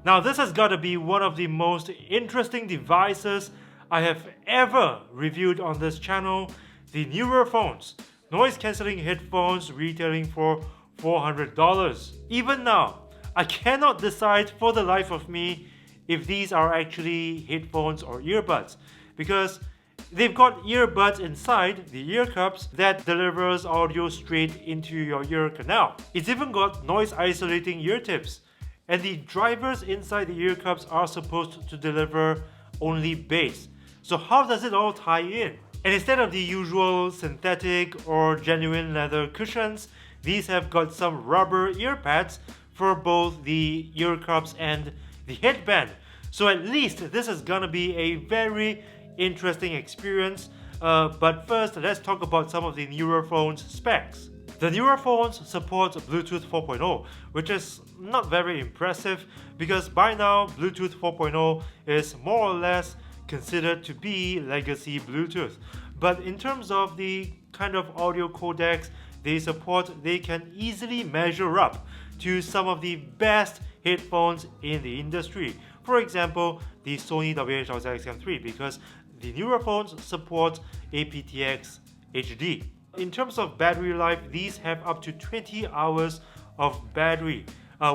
Now this has got to be one of the most interesting devices I have ever reviewed on this channel, the Nuraphones, noise cancelling headphones retailing for $400. Even now, I cannot decide for the life of me if these are actually headphones or earbuds, because they've got earbuds inside the ear cups that delivers audio straight into your ear canal. It's even got noise isolating ear tips, and the drivers inside the ear cups are supposed to deliver only bass. So how does it all tie in? And instead of the usual synthetic or genuine leather cushions, these have got some rubber ear pads for both the ear cups and the headband. So at least this is gonna be a very interesting experience. But first, let's talk about some of the Nuraphones specs. The Nuraphones support Bluetooth 4.0, which is not very impressive because by now Bluetooth 4.0 is more or less considered to be legacy Bluetooth. But in terms of the kind of audio codecs they support, they can easily measure up to some of the best headphones in the industry. For example, the Sony WH-1000XM3, because the Nuraphones support aptX HD. In terms of battery life, these have up to 20 hours of battery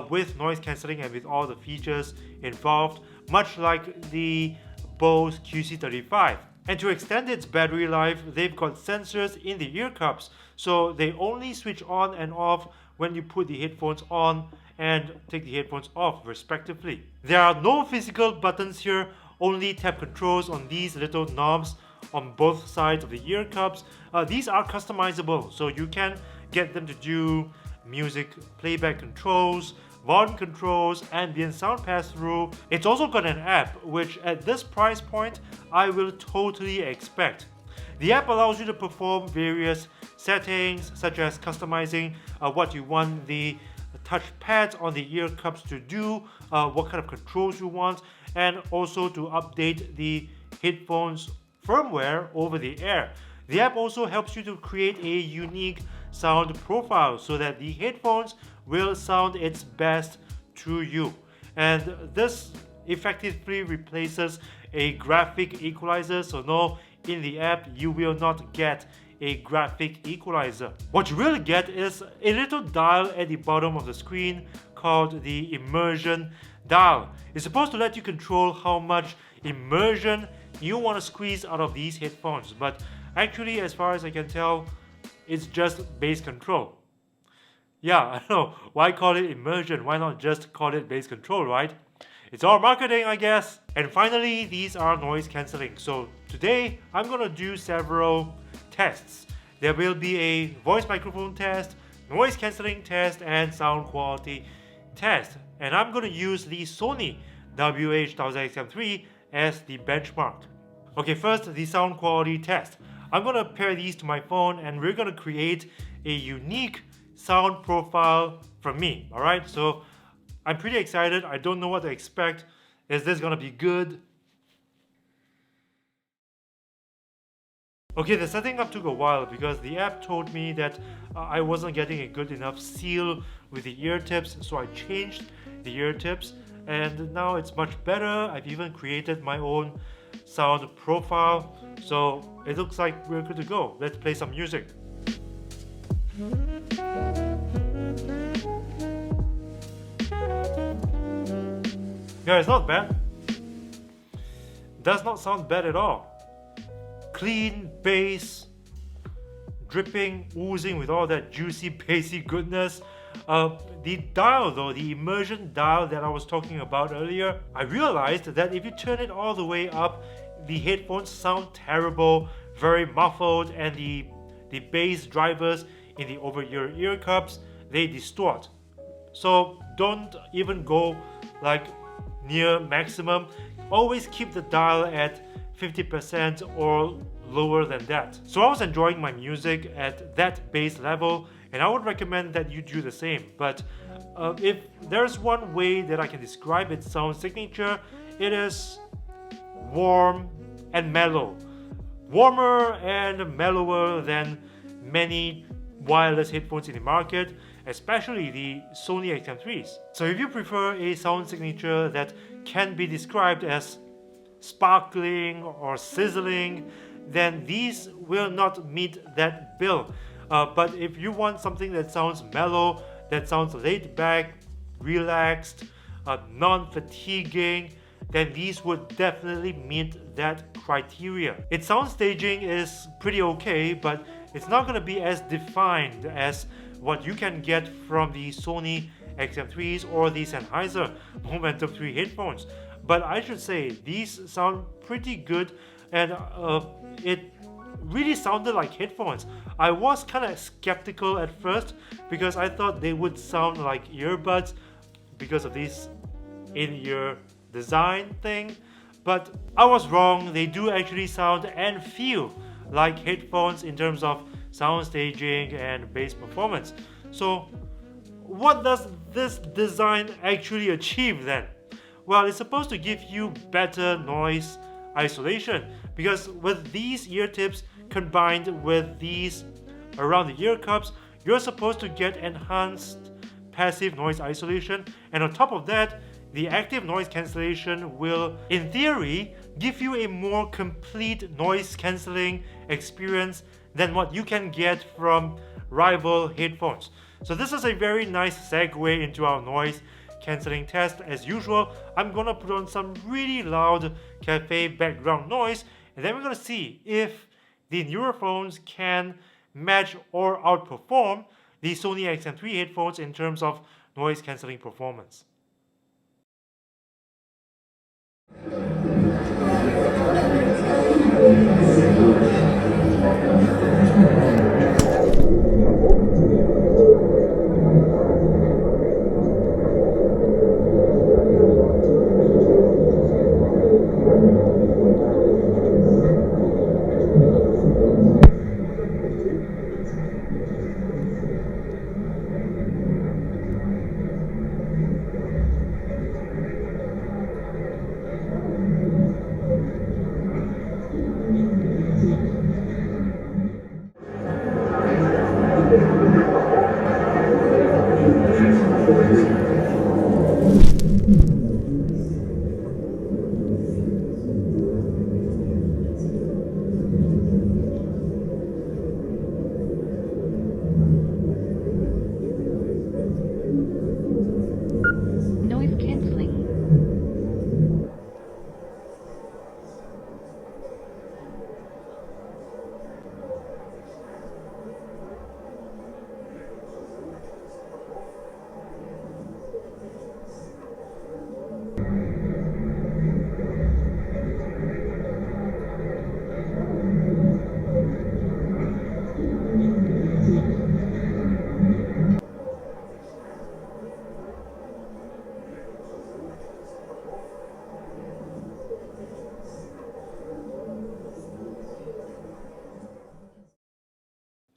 with noise cancelling and with all the features involved, much like the Bose QC35. And to extend its battery life, they've got sensors in the ear cups, so they only switch on and off when you put the headphones on and take the headphones off respectively. There are no physical buttons here, only tap controls on these little knobs on both sides of the ear cups. These are customizable, so you can get them to do music playback controls, volume controls, ambient sound pass-through. It's also got an app, which at this price point, I will totally expect. The app allows you to perform various settings, such as customizing what you want the touch pads on the ear cups to do, what kind of controls you want, and also to update the headphones firmware over the air. The app also helps you to create a unique sound profile so that the headphones will sound its best to you. And this effectively replaces a graphic equalizer, so no, in the app you will not get a graphic equalizer. What you will get is a little dial at the bottom of the screen called the immersion dial. It's supposed to let you control how much immersion you want to squeeze out of these headphones, but actually, as far as I can tell, it's just bass control. Yeah, I know, why call it immersion? Why not just call it bass control, right? It's all marketing, I guess. And finally, these are noise cancelling. So today, I'm gonna do several tests. There will be a voice microphone test, noise cancelling test, and sound quality test. And I'm gonna use the Sony WH-1000XM3 as the benchmark. Okay, first, the sound quality test. I'm gonna pair these to my phone and we're gonna create a unique sound profile from me, alright? So I'm pretty excited. I don't know what to expect. Is this gonna be good? Okay, the setting up took a while because the app told me that I wasn't getting a good enough seal with the ear tips, so I changed the ear tips and now it's much better. I've even created my own sound profile, so it looks like we're good to go. Let's play some music. Yeah, it's not bad. Does not sound bad at all. Clean bass, dripping, oozing with all that juicy bassy goodness. The dial though, the immersion dial that I was talking about earlier, I realized that if you turn it all the way up, the headphones sound terrible, very muffled, and the bass drivers in the over-ear ear cups, they distort. So don't even go like near maximum. Always keep the dial at 50% or lower than that. So I was enjoying my music at that bass level, and I would recommend that you do the same. But if there's one way that I can describe its sound signature, it is warm and mellow. Warmer and mellower than many wireless headphones in the market. especially the Sony XM3s. So if you prefer a sound signature that can be described as sparkling or sizzling, then these will not meet that bill. But if you want something that sounds mellow, that sounds laid back, relaxed, non-fatiguing, then these would definitely meet that criteria. Its sound staging is pretty okay, but it's not going to be as defined as what you can get from the Sony XM3s or the Sennheiser Momentum 3 headphones. But I should say, these sound pretty good, and it really sounded like headphones. I was kind of skeptical at first because I thought they would sound like earbuds because of this in-ear design thing, but I was wrong. They do actually sound and feel like headphones in terms of sound staging and bass performance. So what does this design actually achieve then? Well, it's supposed to give you better noise isolation, because with these ear tips combined with these around the ear cups, you're supposed to get enhanced passive noise isolation, and on top of that, the active noise cancellation will, in theory, give you a more complete noise cancelling experience than what you can get from rival headphones. So this is a very nice segue into our noise cancelling test. As usual, I'm gonna put on some really loud cafe background noise, and then we're gonna see if the Nuraphones can match or outperform the Sony XM3 headphones in terms of noise cancelling performance.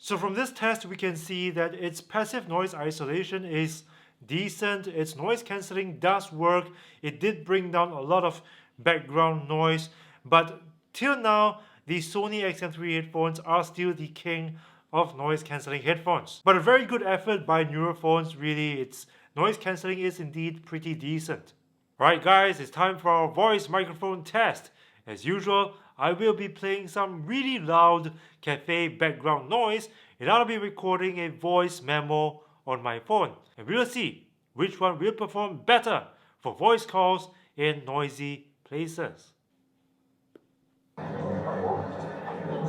So from this test, we can see that its passive noise isolation is decent. Its noise cancelling does work. It did bring down a lot of background noise, but till now, the Sony XM3 headphones are still the king of noise cancelling headphones. But a very good effort by Nuraphones. Really, its noise cancelling is indeed pretty decent. Alright guys, it's time for our voice microphone test. As usual, I will be playing some really loud cafe background noise, and I'll be recording a voice memo on my phone. And we'll see which one will perform better for voice calls in noisy places.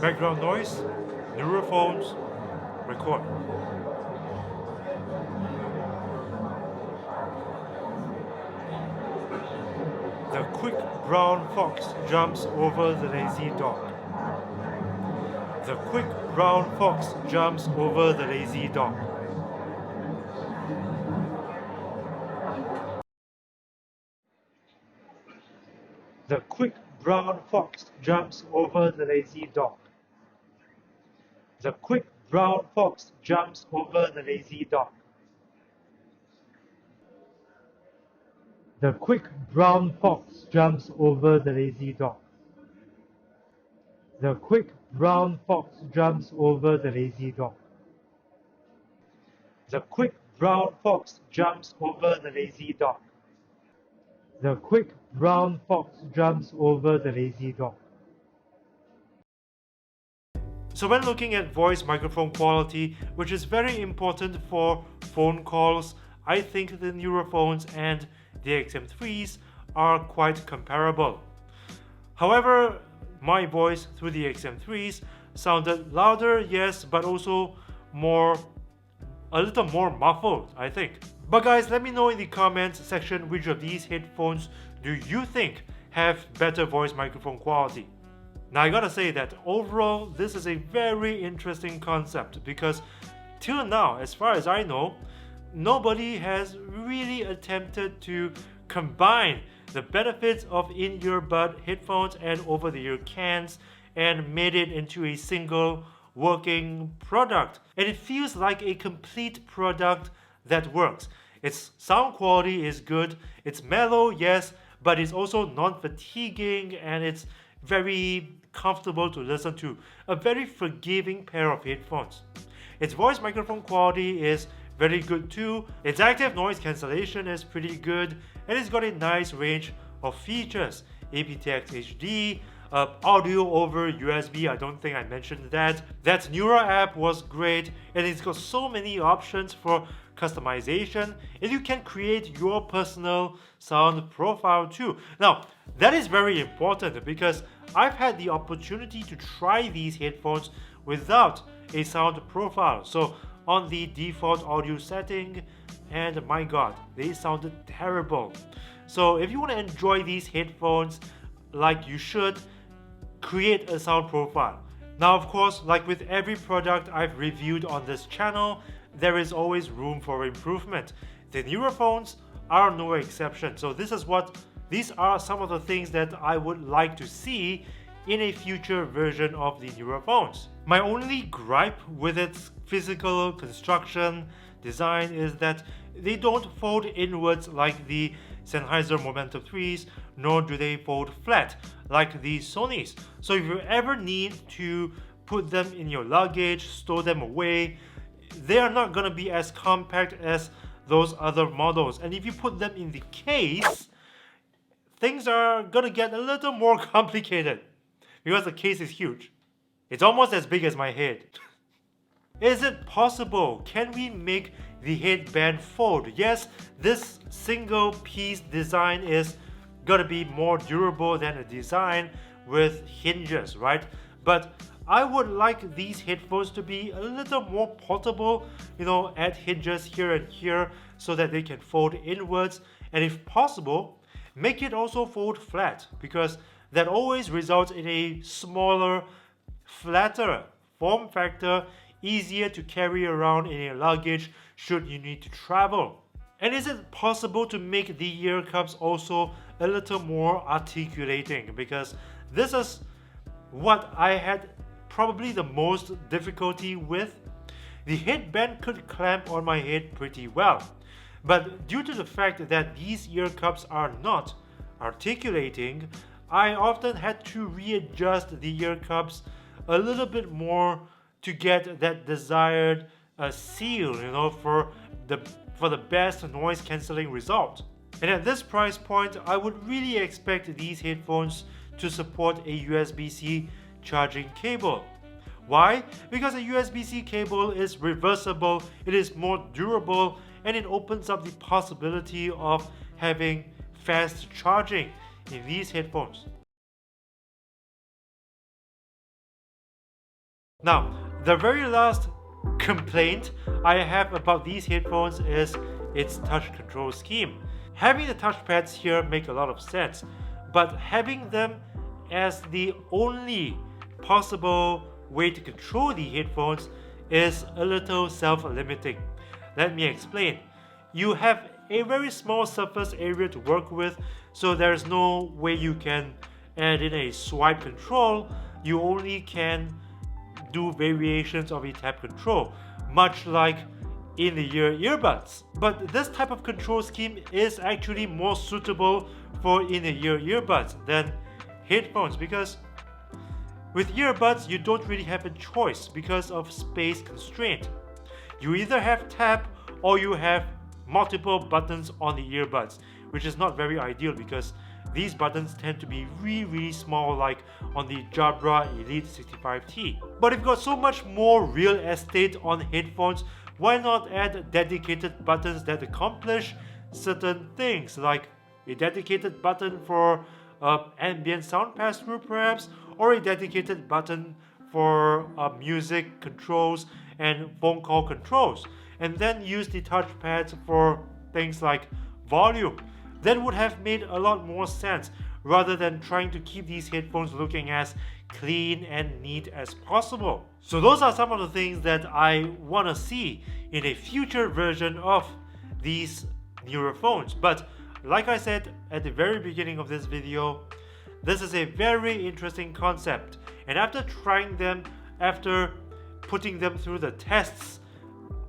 Background noise, Nuraphones, record. The quick brown fox jumps over the lazy dog. The quick brown fox jumps over the lazy dog. The quick brown fox jumps over the lazy dog. The quick brown fox jumps over the lazy dog. The quick brown fox jumps over the lazy dog. The quick brown fox jumps over the lazy dog. The quick brown fox jumps over the lazy dog. The quick brown fox jumps over the lazy dog. So when looking at voice microphone quality, which is very important for phone calls, I think the Nuraphones and the XM3s are quite comparable. However, my voice through the XM3s sounded louder, yes, but also a little more muffled, I think. But guys, let me know in the comments section which of these headphones do you think have better voice microphone quality. Now I gotta say that overall this is a very interesting concept because till now, as far as I know, nobody has really attempted to combine the benefits of in-ear bud headphones and over-the-ear cans and made it into a single working product. And it feels like a complete product that works. Its sound quality is good, it's mellow, yes, but it's also non-fatiguing and it's very comfortable to listen to. A very forgiving pair of headphones. Its voice microphone quality is very good too. Its active noise cancellation is pretty good, and it's got a nice range of features. aptX HD, audio over USB, I don't think I mentioned that. That Nura app was great, and it's got so many options for customization, and you can create your personal sound profile too. Now, that is very important because I've had the opportunity to try these headphones without a sound profile. So on the default audio setting, and my god, they sounded terrible. So if you want to enjoy these headphones like you should, create a sound profile. Now of course, like with every product I've reviewed on this channel, there is always room for improvement. The Nuraphones are no exception. So these are some of the things that I would like to see in a future version of the Nuraphones. My only gripe with its physical construction design is that they don't fold inwards like the Sennheiser Momentum 3s, nor do they fold flat like the Sonys. So if you ever need to put them in your luggage, store them away, they are not going to be as compact as those other models. And if you put them in the case, things are going to get a little more complicated because the case is huge. It's almost as big as my head. Is it possible? Can we make the headband fold? Yes, this single piece design is gonna be more durable than a design with hinges, right? But I would like these headphones to be a little more portable, add hinges here and here so that they can fold inwards, and if possible, make it also fold flat, because that always results in a smaller, flatter form factor, easier to carry around in your luggage should you need to travel. And is it possible to make the ear cups also a little more articulating? Because this is what I had probably the most difficulty with. The headband could clamp on my head pretty well, but due to the fact that these ear cups are not articulating, I often had to readjust the ear cups a little bit more to get that desired seal, for the best noise cancelling result. And at this price point, I would really expect these headphones to support a USB-C charging cable. Why? Because a USB-C cable is reversible, it is more durable, and it opens up the possibility of having fast charging in these headphones. Now, the very last complaint I have about these headphones is its touch control scheme. Having the touchpads here make a lot of sense, but having them as the only possible way to control the headphones is a little self-limiting. Let me explain. You have a very small surface area to work with, so there's no way you can add in a swipe control. You only can do variations of a tap control, much like in-the-ear earbuds. But this type of control scheme is actually more suitable for in-the-ear earbuds than headphones, because with earbuds you don't really have a choice because of space constraint. You either have tap or you have multiple buttons on the earbuds, which is not very ideal because these buttons tend to be really small, like on the Jabra Elite 65T. But if you've got so much more real estate on headphones, why not add dedicated buttons that accomplish certain things, like a dedicated button for ambient sound pass-through perhaps, or a dedicated button for music controls and phone call controls, and then use the touchpads for things like volume. That would have made a lot more sense, rather than trying to keep these headphones looking as clean and neat as possible. So those are some of the things that I want to see in a future version of these Nuraphones. But like I said at the very beginning of this video, this is a very interesting concept, and after trying them, after putting them through the tests,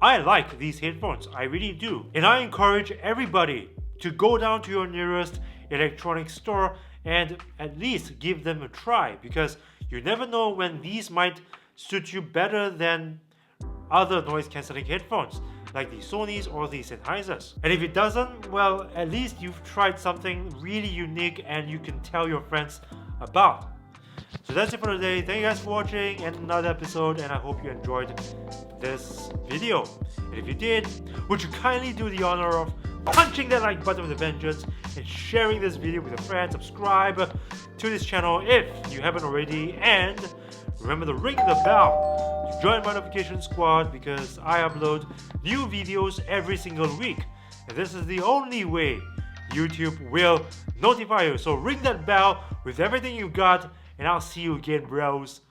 I like these headphones, I really do. And I encourage everybody to go down to your nearest electronics store and at least give them a try, because you never know when these might suit you better than other noise cancelling headphones like the Sonys or the Sennheisers. And if it doesn't, well, at least you've tried something really unique and you can tell your friends about. So that's it for today. Thank you guys for watching another episode, and I hope you enjoyed this video. And if you did, would you kindly do the honor of punching that like button with a vengeance and sharing this video with a friend, subscribe to this channel if you haven't already, and remember to ring the bell to join my notification squad, because I upload new videos every single week, and this is the only way YouTube will notify you. So ring that bell with everything you got, and I'll see you again, bros,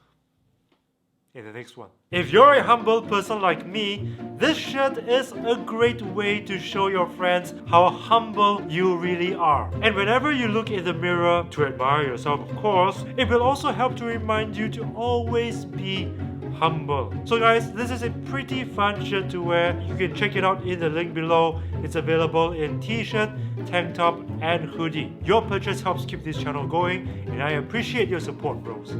in the next one. If you're a humble person like me, this shirt is a great way to show your friends how humble you really are. And whenever you look in the mirror, to admire yourself of course, it will also help to remind you to always be humble. So guys, this is a pretty fun shirt to wear. You can check it out in the link below. It's available in t-shirt, tank top and hoodie. Your purchase helps keep this channel going, and I appreciate your support, bros.